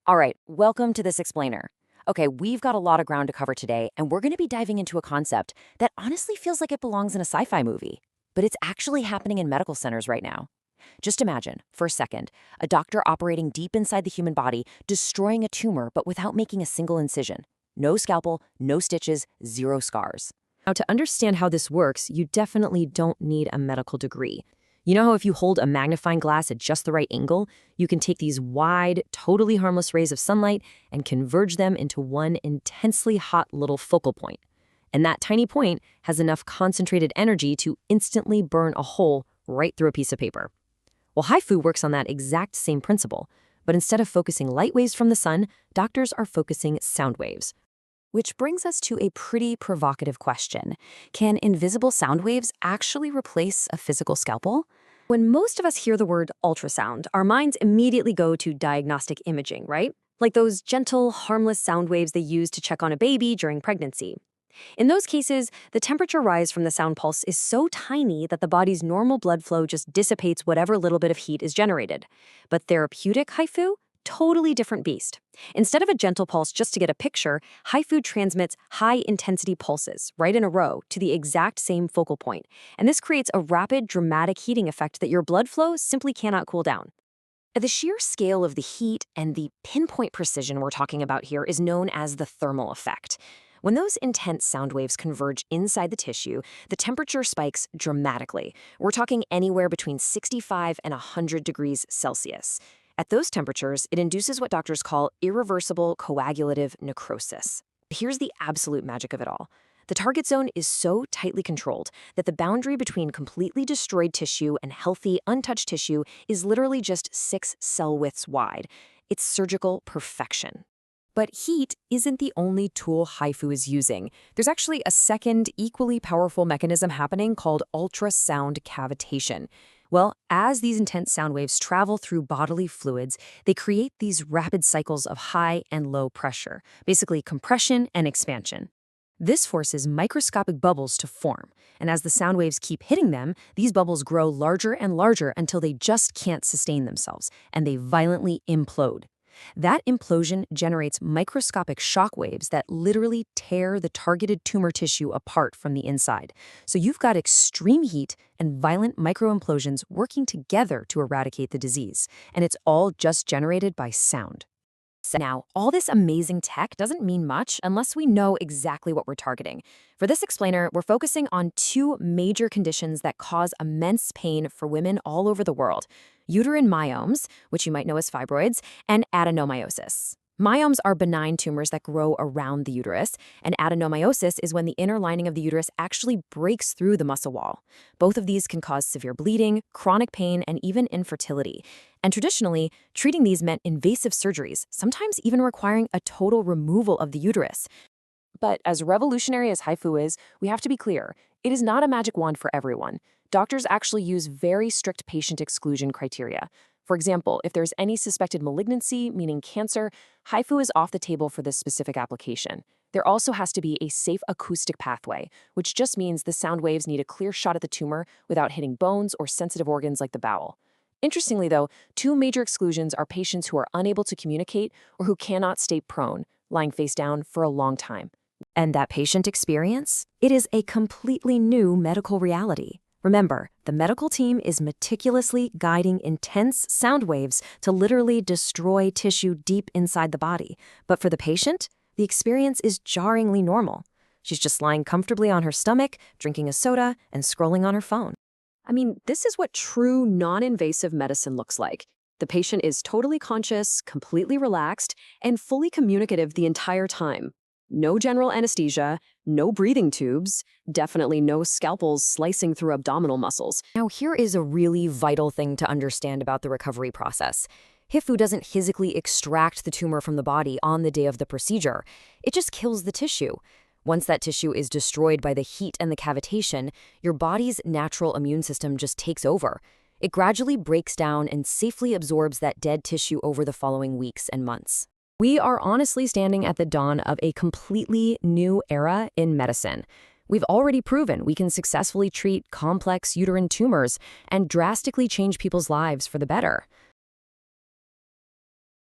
All right, welcome to this explainer. Okay, we've got a lot of ground to cover today, and we're going to be diving into a concept that honestly feels like it belongs in a sci-fi movie, but it's actually happening in medical centers right now. Just imagine, for a second, a doctor operating deep inside the human body, destroying a tumor, but without making a single incision. No scalpel, no stitches, zero scars. Now, to understand how this works, you definitely don't need a medical degree. You know how if you hold a magnifying glass at just the right angle, you can take these wide, totally harmless rays of sunlight and converge them into one intensely hot little focal point. And that tiny point has enough concentrated energy to instantly burn a hole right through a piece of paper. Well, HIFU works on that exact same principle, but instead of focusing light waves from the sun, doctors are focusing sound waves. Which brings us to a pretty provocative question. Can invisible sound waves actually replace a physical scalpel? When most of us hear the word ultrasound, our minds immediately go to diagnostic imaging, right? Like those gentle, harmless sound waves they use to check on a baby during pregnancy. In those cases, the temperature rise from the sound pulse is so tiny that the body's normal blood flow just dissipates whatever little bit of heat is generated. But therapeutic HIFU? Totally different beast. Instead of a gentle pulse just to get a picture, HIFU transmits high-intensity pulses, right in a row, to the exact same focal point. And this creates a rapid, dramatic heating effect that your blood flow simply cannot cool down. The sheer scale of the heat and the pinpoint precision we're talking about here is known as the thermal effect. When those intense sound waves converge inside the tissue, the temperature spikes dramatically. We're talking anywhere between 65 and 100 degrees Celsius. At those temperatures, it induces what doctors call irreversible coagulative necrosis. Here's the absolute magic of it all. The target zone is so tightly controlled that the boundary between completely destroyed tissue and healthy, untouched tissue is literally just 6 cell widths wide. It's surgical perfection. But heat isn't the only tool HIFU is using. There's actually a second, equally powerful mechanism happening called ultrasound cavitation. Well, as these intense sound waves travel through bodily fluids, they create these rapid cycles of high and low pressure, basically compression and expansion. This forces microscopic bubbles to form, and as the sound waves keep hitting them, these bubbles grow larger and larger until they just can't sustain themselves, and they violently implode. That implosion generates microscopic shock waves that literally tear the targeted tumor tissue apart from the inside. So you've got extreme heat and violent microimplosions working together to eradicate the disease, and it's all just generated by sound. Now, all this amazing tech doesn't mean much unless we know exactly what we're targeting. For this explainer, we're focusing on 2 major conditions that cause immense pain for women all over the world: uterine myomes, which you might know as fibroids, and adenomyosis. Myomes are benign tumors that grow around the uterus, and adenomyosis is when the inner lining of the uterus actually breaks through the muscle wall. Both of these can cause severe bleeding, chronic pain, and even infertility. And traditionally, treating these meant invasive surgeries, sometimes even requiring a total removal of the uterus. But as revolutionary as HIFU is, we have to be clear, it is not a magic wand for everyone. Doctors actually use very strict patient exclusion criteria. For example, if there's any suspected malignancy, meaning cancer, HIFU is off the table for this specific application. There also has to be a safe acoustic pathway, which just means the sound waves need a clear shot at the tumor without hitting bones or sensitive organs like the bowel. Interestingly, though, 2 major exclusions are patients who are unable to communicate or who cannot stay prone, lying face down for a long time. And that patient experience? It is a completely new medical reality. Remember, the medical team is meticulously guiding intense sound waves to literally destroy tissue deep inside the body. But for the patient, the experience is jarringly normal. She's just lying comfortably on her stomach, drinking a soda, and scrolling on her phone. I mean, this is what true non-invasive medicine looks like. The patient is totally conscious, completely relaxed, and fully communicative the entire time. No general anesthesia, no breathing tubes, definitely no scalpels slicing through abdominal muscles. Now, here is a really vital thing to understand about the recovery process. HIFU doesn't physically extract the tumor from the body on the day of the procedure. It just kills the tissue. Once that tissue is destroyed by the heat and the cavitation, your body's natural immune system just takes over. It gradually breaks down and safely absorbs that dead tissue over the following weeks and months. We are honestly standing at the dawn of a completely new era in medicine. We've already proven we can successfully treat complex uterine tumors and drastically change people's lives for the better.